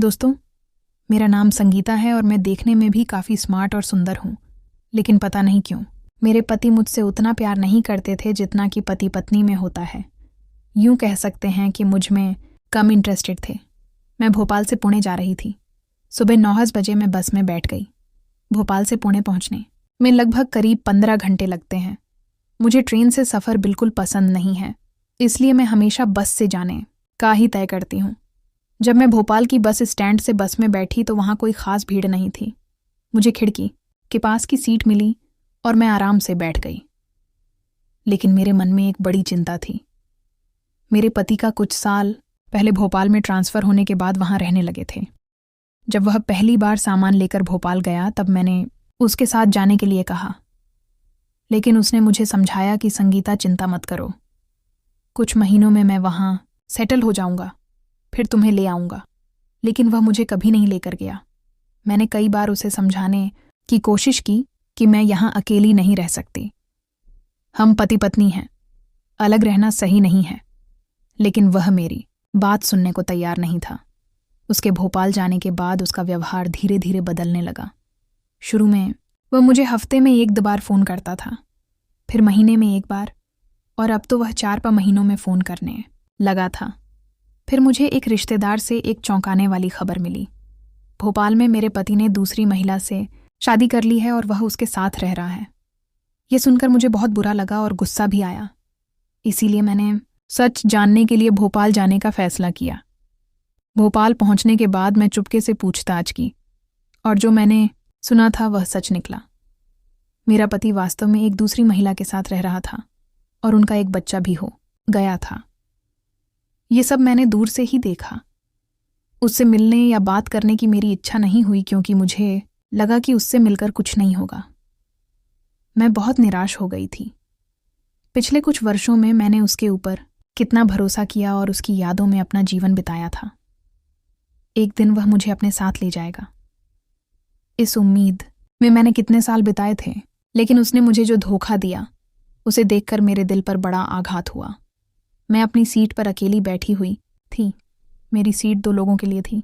दोस्तों, मेरा नाम संगीता है और मैं देखने में भी काफ़ी स्मार्ट और सुंदर हूँ। लेकिन पता नहीं क्यों मेरे पति मुझसे उतना प्यार नहीं करते थे जितना कि पति पत्नी में होता है। यूँ कह सकते हैं कि मुझ में कम इंटरेस्टेड थे। मैं भोपाल से पुणे जा रही थी। सुबह 9 बजे मैं बस में बैठ गई। भोपाल से पुणे पहुँचने में लगभग करीब 15 घंटे लगते हैं। मुझे ट्रेन से सफ़र बिल्कुल पसंद नहीं है, इसलिए मैं हमेशा बस से जाने का ही तय करती हूँ। जब मैं भोपाल की बस स्टैंड से बस में बैठी तो वहाँ कोई ख़ास भीड़ नहीं थी। मुझे खिड़की के पास की सीट मिली और मैं आराम से बैठ गई। लेकिन मेरे मन में एक बड़ी चिंता थी। मेरे पति का कुछ साल पहले भोपाल में ट्रांसफ़र होने के बाद वहाँ रहने लगे थे। जब वह पहली बार सामान लेकर भोपाल गया तब मैंने उसके साथ जाने के लिए कहा, लेकिन उसने मुझे समझाया कि संगीता चिंता मत करो, कुछ महीनों में मैं वहाँ सेटल हो जाऊँगा, फिर तुम्हें ले आऊँगा। लेकिन वह मुझे कभी नहीं लेकर गया। मैंने कई बार उसे समझाने की कोशिश की कि मैं यहाँ अकेली नहीं रह सकती। हम पति पत्नी हैं, अलग रहना सही नहीं है। लेकिन वह मेरी बात सुनने को तैयार नहीं था। उसके भोपाल जाने के बाद उसका व्यवहार धीरे धीरे बदलने लगा। शुरू में वह मुझे हफ्ते में 1-2 बार फ़ोन करता था, फिर महीने में 1 बार, और अब तो वह 4-5 महीनों में फ़ोन करने लगा था। फिर मुझे एक रिश्तेदार से एक चौंकाने वाली खबर मिली। भोपाल में मेरे पति ने दूसरी महिला से शादी कर ली है और वह उसके साथ रह रहा है। ये सुनकर मुझे बहुत बुरा लगा और गुस्सा भी आया। इसीलिए मैंने सच जानने के लिए भोपाल जाने का फैसला किया। भोपाल पहुंचने के बाद मैं चुपके से पूछताछ की और जो मैंने सुना था वह सच निकला। मेरा पति वास्तव में एक दूसरी महिला के साथ रह रहा था और उनका एक बच्चा भी हो गया था। ये सब मैंने दूर से ही देखा। उससे मिलने या बात करने की मेरी इच्छा नहीं हुई क्योंकि मुझे लगा कि उससे मिलकर कुछ नहीं होगा। मैं बहुत निराश हो गई थी। पिछले कुछ वर्षों में मैंने उसके ऊपर कितना भरोसा किया और उसकी यादों में अपना जीवन बिताया था। एक दिन वह मुझे अपने साथ ले जाएगा, इस उम्मीद में मैंने कितने साल बिताए थे। लेकिन उसने मुझे जो धोखा दिया उसे देखकर मेरे दिल पर बड़ा आघात हुआ। मैं अपनी सीट पर अकेली बैठी हुई थी। मेरी सीट 2 लोगों के लिए थी,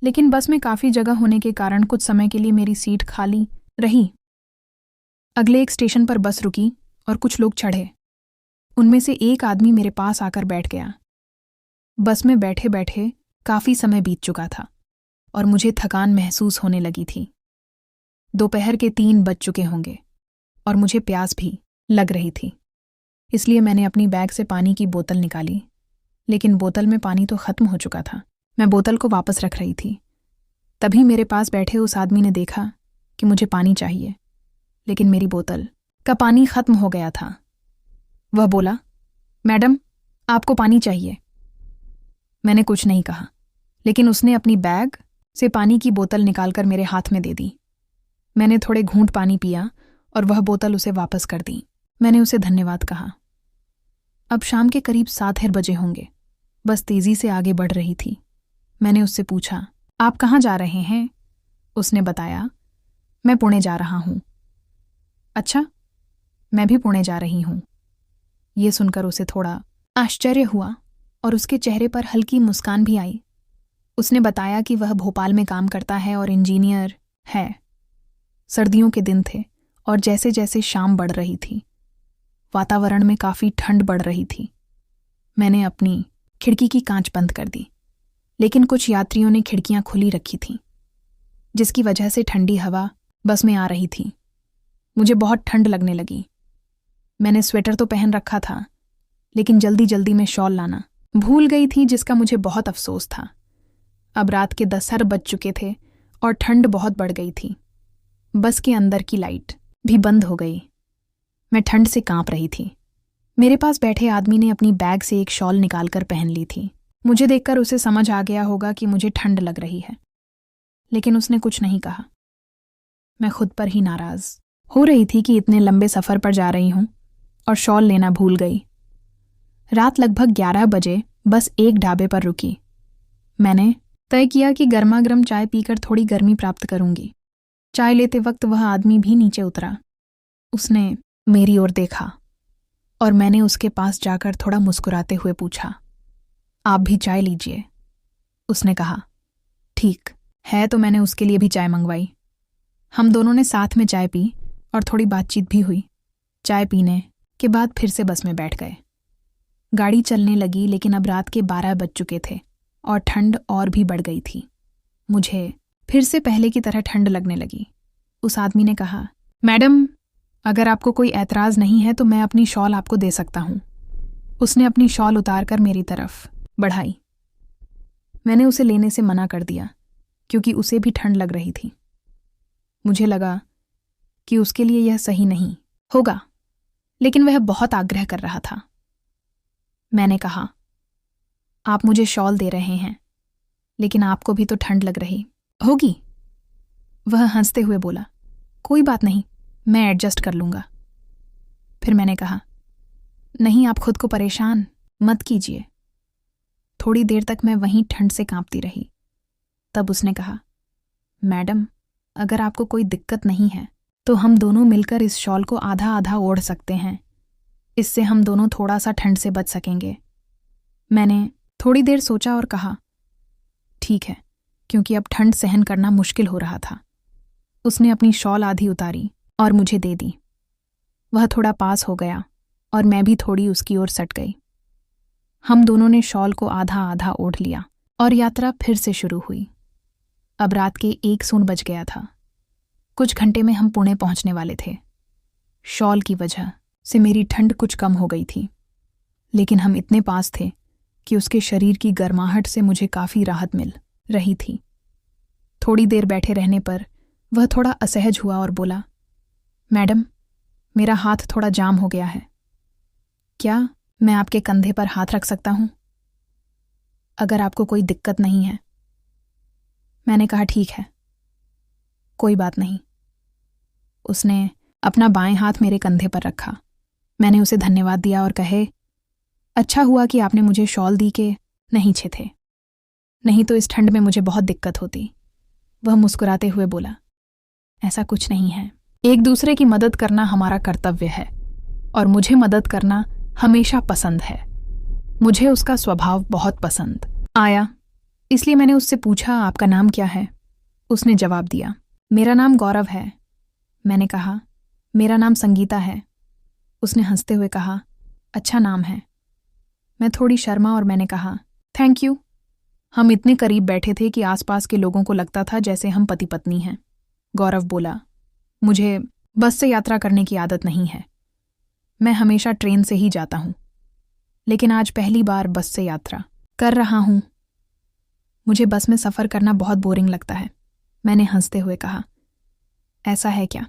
लेकिन बस में काफ़ी जगह होने के कारण कुछ समय के लिए मेरी सीट खाली रही। अगले एक स्टेशन पर बस रुकी और कुछ लोग चढ़े। उनमें से एक आदमी मेरे पास आकर बैठ गया। बस में बैठे बैठे काफ़ी समय बीत चुका था और मुझे थकान महसूस होने लगी थी। दोपहर के 3 बज चुके होंगे और मुझे प्यास भी लग रही थी। इसलिए मैंने अपनी बैग से पानी की बोतल निकाली, लेकिन बोतल में पानी तो ख़त्म हो चुका था। मैं बोतल को वापस रख रही थी। तभी मेरे पास बैठे उस आदमी ने देखा कि मुझे पानी चाहिए, लेकिन मेरी बोतल का पानी ख़त्म हो गया था। वह बोला, मैडम, आपको पानी चाहिए। मैंने कुछ नहीं कहा, लेकिन उसने अपनी बैग से पानी की बोतल निकालकर मेरे हाथ में दे दी। मैंने थोड़े घूंट पानी पिया और वह बोतल उसे वापस कर दी। मैंने उसे धन्यवाद कहा। अब शाम के करीब 7 बजे होंगे। बस तेज़ी से आगे बढ़ रही थी। मैंने उससे पूछा, आप कहाँ जा रहे हैं? उसने बताया, मैं पुणे जा रहा हूँ। अच्छा, मैं भी पुणे जा रही हूँ। ये सुनकर उसे थोड़ा आश्चर्य हुआ और उसके चेहरे पर हल्की मुस्कान भी आई। उसने बताया कि वह भोपाल में काम करता है और इंजीनियर है। सर्दियों के दिन थे और जैसे जैसे शाम बढ़ रही थी, वातावरण में काफ़ी ठंड बढ़ रही थी। मैंने अपनी खिड़की की कांच बंद कर दी, लेकिन कुछ यात्रियों ने खिड़कियां खुली रखी थीं, जिसकी वजह से ठंडी हवा बस में आ रही थी। मुझे बहुत ठंड लगने लगी। मैंने स्वेटर तो पहन रखा था, लेकिन जल्दी जल्दी में शॉल लाना भूल गई थी, जिसका मुझे बहुत अफसोस था। अब रात के 10 बज चुके थे और ठंड बहुत बढ़ गई थी। बस के अंदर की लाइट भी बंद हो गई। मैं ठंड से कांप रही थी। मेरे पास बैठे आदमी ने अपनी बैग से एक शॉल निकालकर पहन ली थी। मुझे देखकर उसे समझ आ गया होगा कि मुझे ठंड लग रही है, लेकिन उसने कुछ नहीं कहा। मैं खुद पर ही नाराज़ हो रही थी कि इतने लंबे सफ़र पर जा रही हूँ और शॉल लेना भूल गई। रात लगभग 11 बजे बस एक ढाबे पर रुकी। मैंने तय किया कि गर्मा-गर्म चाय पीकर थोड़ी गर्मी प्राप्त करूंगी। चाय लेते वक्त वह आदमी भी नीचे उतरा। उसने मेरी ओर देखा और मैंने उसके पास जाकर थोड़ा मुस्कुराते हुए पूछा, आप भी चाय लीजिए। उसने कहा, ठीक है, तो मैंने उसके लिए भी चाय मंगवाई। हम दोनों ने साथ में चाय पी और थोड़ी बातचीत भी हुई। चाय पीने के बाद फिर से बस में बैठ गए। गाड़ी चलने लगी, लेकिन अब रात के 12 बज चुके थे और ठंड और भी बढ़ गई थी। मुझे फिर से पहले की तरह ठंड लगने लगी। उस आदमी ने कहा, मैडम, अगर आपको कोई ऐतराज़ नहीं है तो मैं अपनी शॉल आपको दे सकता हूँ। उसने अपनी शॉल उतारकर मेरी तरफ बढ़ाई। मैंने उसे लेने से मना कर दिया क्योंकि उसे भी ठंड लग रही थी। मुझे लगा कि उसके लिए यह सही नहीं होगा, लेकिन वह बहुत आग्रह कर रहा था। मैंने कहा, आप मुझे शॉल दे रहे हैं, लेकिन आपको भी तो ठंड लग रही होगी। वह हंसते हुए बोला, कोई बात नहीं, मैं एडजस्ट कर लूंगा। फिर मैंने कहा, नहीं, आप खुद को परेशान मत कीजिए। थोड़ी देर तक मैं वहीं ठंड से कांपती रही। तब उसने कहा, मैडम, अगर आपको कोई दिक्कत नहीं है तो हम दोनों मिलकर इस शॉल को आधा आधा ओढ़ सकते हैं। इससे हम दोनों थोड़ा सा ठंड से बच सकेंगे। मैंने थोड़ी देर सोचा और कहा, ठीक है, क्योंकि अब ठंड सहन करना मुश्किल हो रहा था। उसने अपनी शॉल आधी उतारी और मुझे दे दी। वह थोड़ा पास हो गया और मैं भी थोड़ी उसकी ओर सट गई। हम दोनों ने शॉल को आधा आधा ओढ़ लिया और यात्रा फिर से शुरू हुई। अब रात के 1 बज गया था। कुछ घंटे में हम पुणे पहुंचने वाले थे। शॉल की वजह से मेरी ठंड कुछ कम हो गई थी, लेकिन हम इतने पास थे कि उसके शरीर की गर्माहट से मुझे काफ़ी राहत मिल रही थी। थोड़ी देर बैठे रहने पर वह थोड़ा असहज हुआ और बोला, मैडम, मेरा हाथ थोड़ा जाम हो गया है। क्या मैं आपके कंधे पर हाथ रख सकता हूं? अगर आपको कोई दिक्कत नहीं है। मैंने कहा, ठीक है, कोई बात नहीं। उसने अपना बाएं हाथ मेरे कंधे पर रखा। मैंने उसे धन्यवाद दिया और कहे, अच्छा हुआ कि आपने मुझे शॉल दी के नहीं छे थे, नहीं तो इस ठंड में मुझे बहुत दिक्कत होती। वह मुस्कुराते हुए बोला, ऐसा कुछ नहीं है, एक दूसरे की मदद करना हमारा कर्तव्य है और मुझे मदद करना हमेशा पसंद है। मुझे उसका स्वभाव बहुत पसंद आया, इसलिए मैंने उससे पूछा, आपका नाम क्या है? उसने जवाब दिया, मेरा नाम गौरव है। मैंने कहा, मेरा नाम संगीता है। उसने हंसते हुए कहा, अच्छा नाम है। मैं थोड़ी शर्मा और मैंने कहा, थैंक यू। हम इतने करीब बैठे थे कि आसपास के लोगों को लगता था जैसे हम पति पत्नी हैं। गौरव बोला, मुझे बस से यात्रा करने की आदत नहीं है, मैं हमेशा ट्रेन से ही जाता हूँ, लेकिन आज पहली बार बस से यात्रा कर रहा हूँ। मुझे बस में सफ़र करना बहुत बोरिंग लगता है। मैंने हंसते हुए कहा, ऐसा है क्या?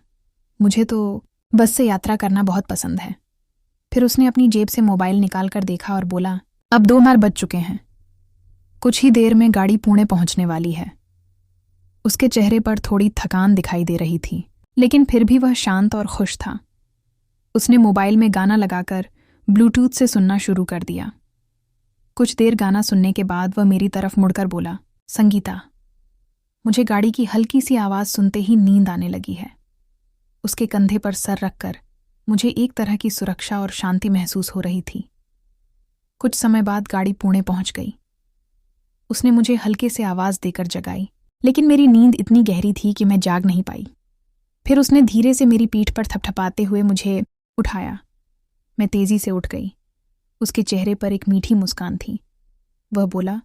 मुझे तो बस से यात्रा करना बहुत पसंद है। फिर उसने अपनी जेब से मोबाइल निकाल कर देखा और बोला, अब 2 बज चुके हैं, कुछ ही देर में गाड़ी पुणे पहुंचने वाली है। उसके चेहरे पर थोड़ी थकान दिखाई दे रही थी, लेकिन फिर भी वह शांत और खुश था। उसने मोबाइल में गाना लगाकर ब्लूटूथ से सुनना शुरू कर दिया। कुछ देर गाना सुनने के बाद वह मेरी तरफ मुड़कर बोला, संगीता। मुझे गाड़ी की हल्की सी आवाज़ सुनते ही नींद आने लगी है। उसके कंधे पर सर रखकर मुझे एक तरह की सुरक्षा और शांति महसूस हो रही थी। कुछ समय बाद गाड़ी पुणे पहुंच गई। उसने मुझे हल्के से आवाज़ देकर जगाई, लेकिन मेरी नींद इतनी गहरी थी कि मैं जाग नहीं पाई। फिर उसने धीरे से मेरी पीठ पर थपथपाते हुए मुझे उठाया। मैं तेज़ी से उठ गई। उसके चेहरे पर एक मीठी मुस्कान थी। वह बोला,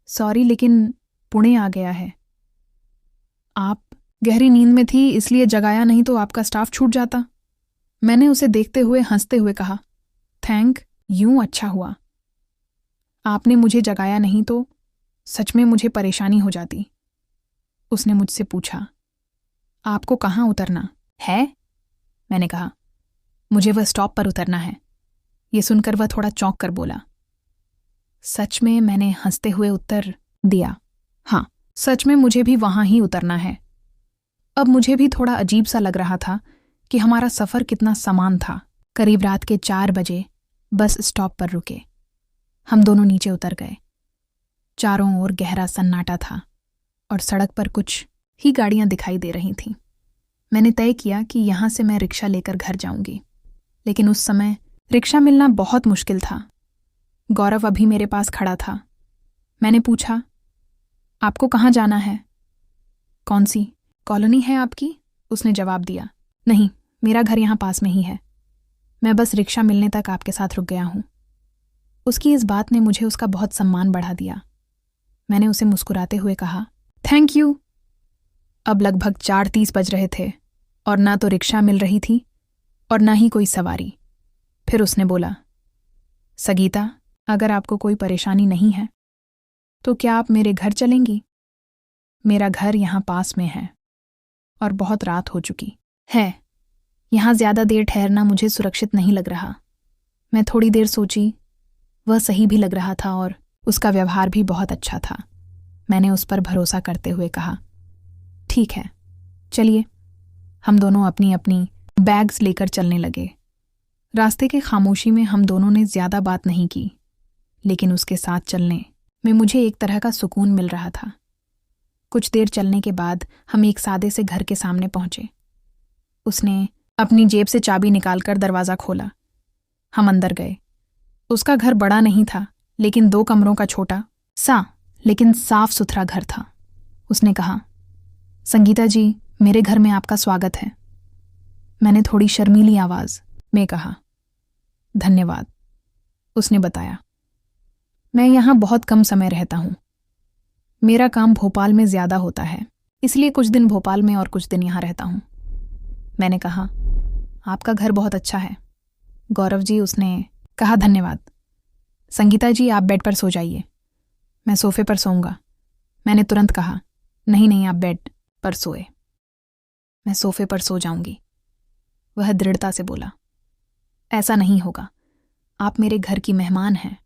सॉरी, लेकिन पुणे आ गया है। आप गहरी नींद में थी इसलिए जगाया नहीं तो आपका स्टाफ छूट जाता। मैंने उसे देखते हुए हंसते हुए कहा, थैंक यू, अच्छा हुआ। आपने मुझे जगाया नहीं तो सच में मुझे परेशानी हो जाती। उसने मुझसे पूछा, आपको कहाँ उतरना है? मैंने कहा, मुझे वह स्टॉप पर उतरना है। ये सुनकर वह थोड़ा चौंक कर बोला, सच में? मैंने हंसते हुए उत्तर दिया, हाँ, सच में मुझे भी वहां ही उतरना है। अब मुझे भी थोड़ा अजीब सा लग रहा था कि हमारा सफ़र कितना समान था। करीब रात के 4 बजे बस स्टॉप पर रुके। हम दोनों नीचे उतर गए। चारों ओर गहरा सन्नाटा था और सड़क पर कुछ ही गाड़ियां दिखाई दे रही थीं। मैंने तय किया कि यहाँ से मैं रिक्शा लेकर घर जाऊंगी, लेकिन उस समय रिक्शा मिलना बहुत मुश्किल था। गौरव अभी मेरे पास खड़ा था। मैंने पूछा, आपको कहाँ जाना है? कौन सी कॉलोनी है आपकी? उसने जवाब दिया। नहीं, मेरा घर यहाँ पास में ही है। मैं बस रिक्शा मिलने तक आपके साथ रुक गया हूँ। उसकी इस बात ने मुझे उसका बहुत सम्मान बढ़ा दिया। मैंने उसे मुस्कुराते हुए कहा, थैंक यू। अब लगभग 4:30 बज रहे थे और ना तो रिक्शा मिल रही थी और ना ही कोई सवारी। फिर उसने बोला, संगीता, अगर आपको कोई परेशानी नहीं है तो क्या आप मेरे घर चलेंगी? मेरा घर यहाँ पास में है और बहुत रात हो चुकी है। यहाँ ज्यादा देर ठहरना मुझे सुरक्षित नहीं लग रहा। मैं थोड़ी देर सोची, वह सही भी लग रहा था और उसका व्यवहार भी बहुत अच्छा था। मैंने उस पर भरोसा करते हुए कहा, ठीक है, चलिए। हम दोनों अपनी अपनी बैग्स लेकर चलने लगे। रास्ते के खामोशी में हम दोनों ने ज्यादा बात नहीं की, लेकिन उसके साथ चलने में मुझे एक तरह का सुकून मिल रहा था। कुछ देर चलने के बाद हम एक सादे से घर के सामने पहुंचे। उसने अपनी जेब से चाबी निकालकर दरवाज़ा खोला। हम अंदर गए। उसका घर बड़ा नहीं था, लेकिन 2 कमरों का छोटा सा लेकिन साफ सुथरा घर था। उसने कहा, संगीता जी, मेरे घर में आपका स्वागत है। मैंने थोड़ी शर्मीली आवाज में कहा, धन्यवाद। उसने बताया, मैं यहाँ बहुत कम समय रहता हूँ। मेरा काम भोपाल में ज्यादा होता है, इसलिए कुछ दिन भोपाल में और कुछ दिन यहाँ रहता हूँ। मैंने कहा, आपका घर बहुत अच्छा है। गौरव जी, उसने कहा, धन्यवाद। संगीता जी, आप बेड पर सो जाइए। मैं सोफे पर सोऊंगा। मैंने तुरंत कहा, नहीं नहीं, आप बेड पर सोए। मैं सोफे पर सो जाऊंगी। वह दृढ़ता से बोला, ऐसा नहीं होगा। आप मेरे घर की मेहमान हैं